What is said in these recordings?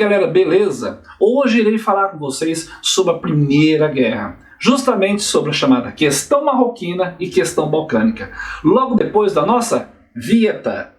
galera, beleza? Hoje irei falar com vocês sobre a Primeira Guerra, justamente sobre a chamada questão marroquina e questão balcânica, logo depois da nossa vinheta.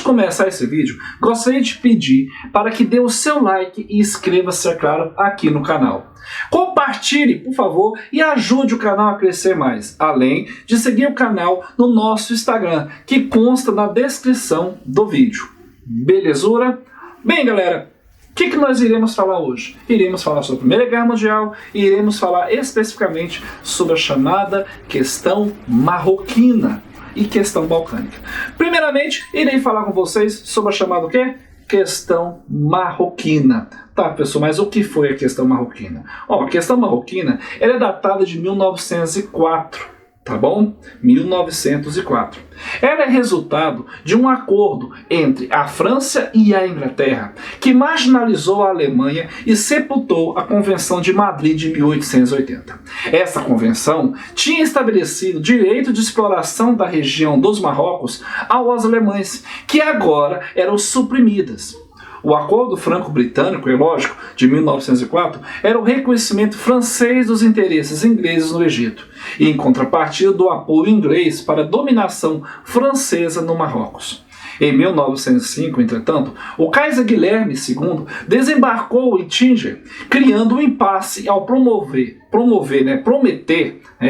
Começar esse vídeo, gostaria de pedir para que dê o seu like e inscreva-se, é claro, aqui no canal. Compartilhe, por favor, e ajude o canal a crescer mais, além de seguir o canal no nosso Instagram, que consta na descrição do vídeo. Belezura? Bem, galera, o que nós iremos falar hoje? Iremos falar sobre a Primeira Guerra Mundial e iremos falar especificamente sobre a chamada questão marroquina e questão balcânica. Primeiramente, irei falar com vocês sobre a chamada o quê? Questão marroquina. Tá, pessoal, mas o que foi a questão marroquina? A questão marroquina ela é datada de 1904. Tá bom? 1904. Ela é resultado de um acordo entre a França e a Inglaterra, que marginalizou a Alemanha e sepultou a Convenção de Madrid de 1880. Essa convenção tinha estabelecido direito de exploração da região dos Marrocos aos alemães, que agora eram suprimidas. O Acordo Franco-Britânico, é lógico, de 1904, era o reconhecimento francês dos interesses ingleses no Egito, e em contrapartida do apoio inglês para a dominação francesa no Marrocos. Em 1905, entretanto, o Kaiser Guilherme II desembarcou em Tínger, criando um impasse ao prometer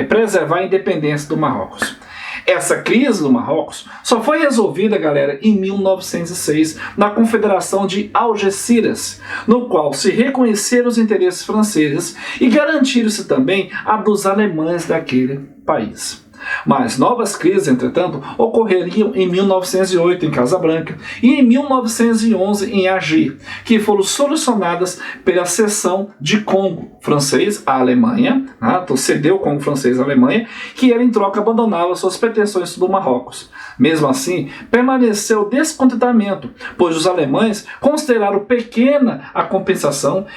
preservar a independência do Marrocos. Essa crise do Marrocos só foi resolvida, galera, em 1906, na Confederação de Algeciras, no qual se reconheceram os interesses franceses e garantiram-se também a dos alemães daquele país. Mas novas crises, entretanto, ocorreriam em 1908 em Casablanca e em 1911 em Alger, que foram solucionadas pela cessão de Congo francês à Alemanha, então cedeu o Congo francês à Alemanha, que ela em troca abandonava suas pretensões do Marrocos. Mesmo assim, permaneceu o descontentamento, pois os alemães consideraram pequena a compensação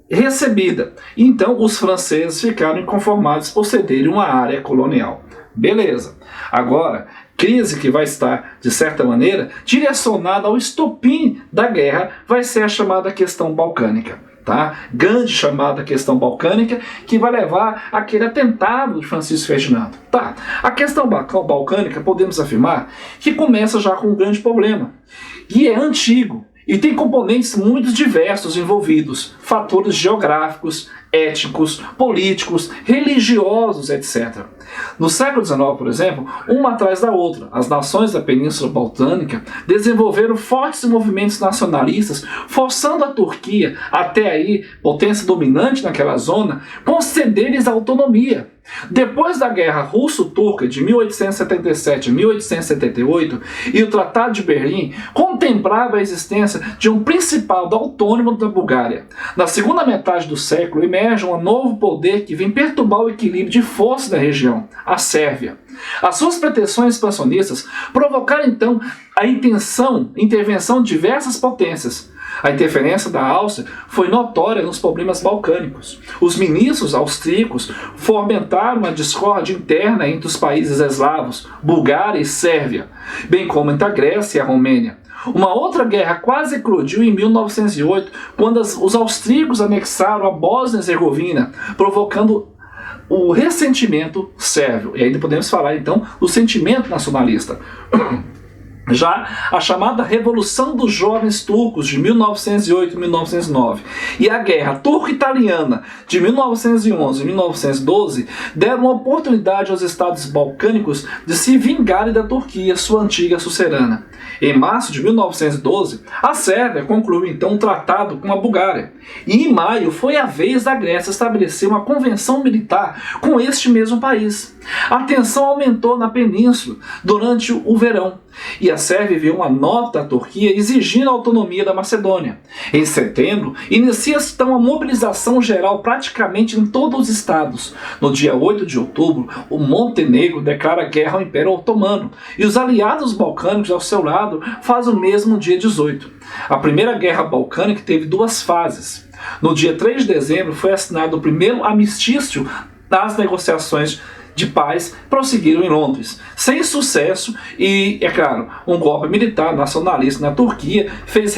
recebida. Então os franceses ficaram inconformados por cederem uma área colonial. Beleza. Agora, crise que vai estar, de certa maneira, direcionada ao estopim da guerra, vai ser a chamada questão balcânica. Tá? Grande chamada questão balcânica, que vai levar àquele atentado de Francisco Ferdinando. Tá? A questão balcânica, podemos afirmar, que começa já com um grande problema. E é antigo. E tem componentes muito diversos envolvidos, fatores geográficos, étnicos, políticos, religiosos, etc. No século XIX, por exemplo, uma atrás da outra, as nações da Península Balcânica desenvolveram fortes movimentos nacionalistas, forçando a Turquia, até aí potência dominante naquela zona, conceder-lhes a autonomia. Depois da Guerra Russo-Turca de 1877 a 1878 e o Tratado de Berlim contemplava a existência de um Principado autônomo da Bulgária. Na segunda metade do século emerge um novo poder que vem perturbar o equilíbrio de forças da região, a Sérvia. As suas pretensões expansionistas provocaram então a intervenção de diversas potências. A interferência da Áustria foi notória nos problemas balcânicos. Os ministros austríacos fomentaram uma discórdia interna entre os países eslavos, Bulgária e Sérvia, bem como entre a Grécia e a Romênia. Uma outra guerra quase eclodiu em 1908, quando os austríacos anexaram a Bósnia e Herzegovina, provocando o ressentimento sérvio. E ainda podemos falar então do sentimento nacionalista. Já a chamada Revolução dos Jovens Turcos de 1908 e 1909 e a Guerra Turco-Italiana de 1911 e 1912 deram uma oportunidade aos estados balcânicos de se vingarem da Turquia, sua antiga sucerana. Em março de 1912, a Sérvia concluiu então um tratado com a Bulgária. E em maio foi a vez da Grécia estabelecer uma convenção militar com este mesmo país. A tensão aumentou na península durante o verão, e a Sérvia enviou uma nota à Turquia exigindo a autonomia da Macedônia. Em setembro, inicia-se então a mobilização geral praticamente em todos os estados. No dia 8 de outubro, o Montenegro declara guerra ao Império Otomano e os aliados balcânicos ao seu lado fazem o mesmo no dia 18. A Primeira Guerra Balcânica teve duas fases. No dia 3 de dezembro foi assinado o primeiro armistício das negociações de paz prosseguiram em Londres, sem sucesso, e, é claro, um golpe militar nacionalista na Turquia fez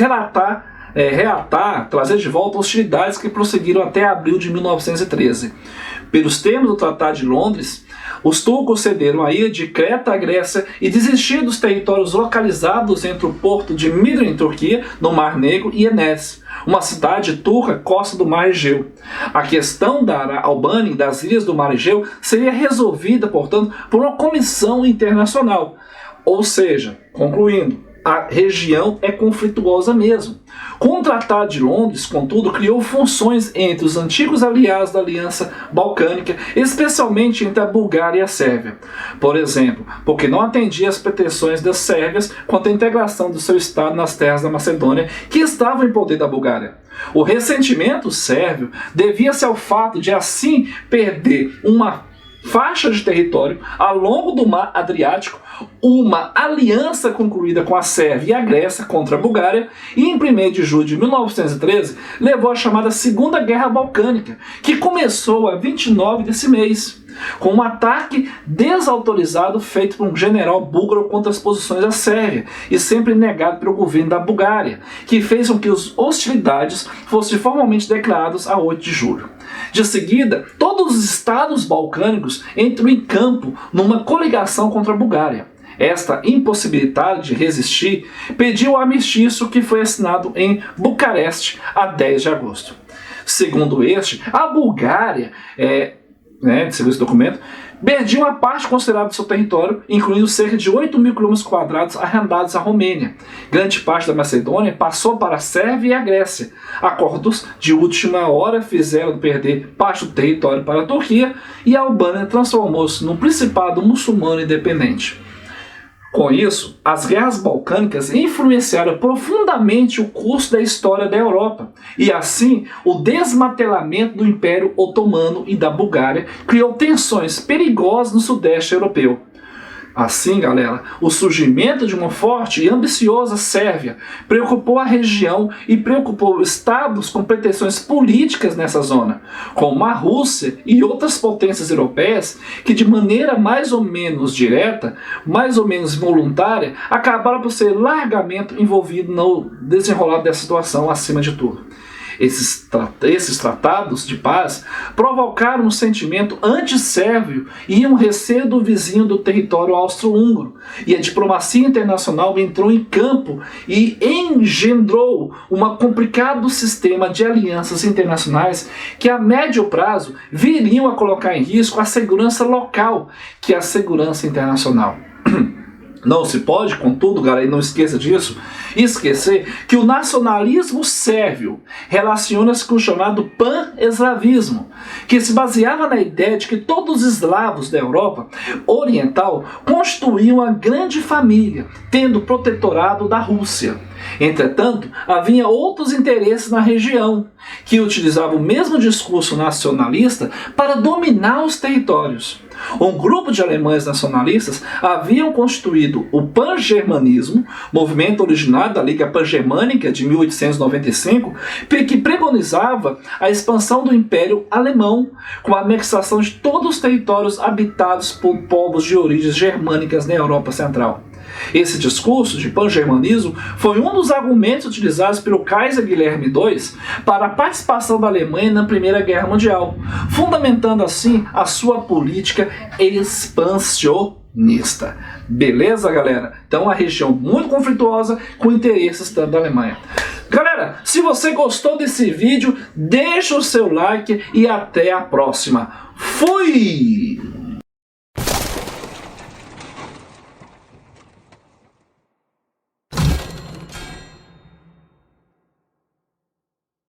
trazer de volta hostilidades que prosseguiram até abril de 1913. Pelos termos do Tratado de Londres, os turcos cederam a ilha de Creta à Grécia e desistiram dos territórios localizados entre o porto de Midrin, em Turquia, no Mar Negro, e Enes, uma cidade turca costa do Mar Egeu. A questão da Albânia e das ilhas do Mar Egeu seria resolvida, portanto, por uma comissão internacional. Ou seja, concluindo, a região é conflituosa mesmo. Com o Tratado de Londres, contudo, criou funções entre os antigos aliados da Aliança Balcânica, especialmente entre a Bulgária e a Sérvia. Por exemplo, porque não atendia às pretensões das sérvias quanto à integração do seu estado nas terras da Macedônia, que estavam em poder da Bulgária. O ressentimento sérvio devia-se ao fato de assim perder uma faixa de território ao longo do Mar Adriático, uma aliança concluída com a Sérvia e a Grécia contra a Bulgária, e em 1º de julho de 1913 levou à chamada Segunda Guerra Balcânica, que começou a 29 desse mês, com um ataque desautorizado feito por um general búlgaro contra as posições da Sérvia, e sempre negado pelo governo da Bulgária, que fez com que as hostilidades fossem formalmente declaradas a 8 de julho. De seguida, todos os estados balcânicos entram em campo numa coligação contra a Bulgária. Esta impossibilidade de resistir pediu o armistício que foi assinado em Bucareste a 10 de agosto. Segundo este, a Bulgária, segundo esse documento, perdia uma parte considerável do seu território, incluindo cerca de 8.000 km² arrendados à Romênia. Grande parte da Macedônia passou para a Sérvia e a Grécia. Acordos de última hora fizeram perder parte do território para a Turquia, e a Albânia transformou-se num principado muçulmano independente. Com isso, as guerras balcânicas influenciaram profundamente o curso da história da Europa, e assim o desmantelamento do Império Otomano e da Bulgária criou tensões perigosas no sudeste europeu. Assim, galera, o surgimento de uma forte e ambiciosa Sérvia preocupou a região e preocupou estados com pretensões políticas nessa zona, como a Rússia e outras potências europeias que, de maneira mais ou menos direta, mais ou menos voluntária, acabaram por ser largamente envolvidos no desenrolar dessa situação acima de tudo. Esses tratados de paz provocaram um sentimento anti-sérvio e um receio do vizinho do território austro-húngaro, e a diplomacia internacional entrou em campo e engendrou um complicado sistema de alianças internacionais que a médio prazo viriam a colocar em risco a segurança local, que é a segurança internacional. Não se pode, contudo, galera, e não esqueça disso, esquecer que o nacionalismo sérvio relaciona-se com o chamado pan-eslavismo, que se baseava na ideia de que todos os eslavos da Europa Oriental constituíam uma grande família, tendo protetorado da Rússia. Entretanto, havia outros interesses na região, que utilizavam o mesmo discurso nacionalista para dominar os territórios. Um grupo de alemães nacionalistas haviam constituído o Pan-Germanismo, movimento originário da Liga Pan-Germânica de 1895, que preconizava a expansão do Império Alemão, com a anexação de todos os territórios habitados por povos de origens germânicas na Europa Central. Esse discurso de pan-germanismo foi um dos argumentos utilizados pelo Kaiser Guilherme II para a participação da Alemanha na Primeira Guerra Mundial, fundamentando assim a sua política expansionista. Beleza, galera? Então, uma região muito conflituosa com interesses tanto da Alemanha. Galera, se você gostou desse vídeo, deixa o seu like e até a próxima. Fui!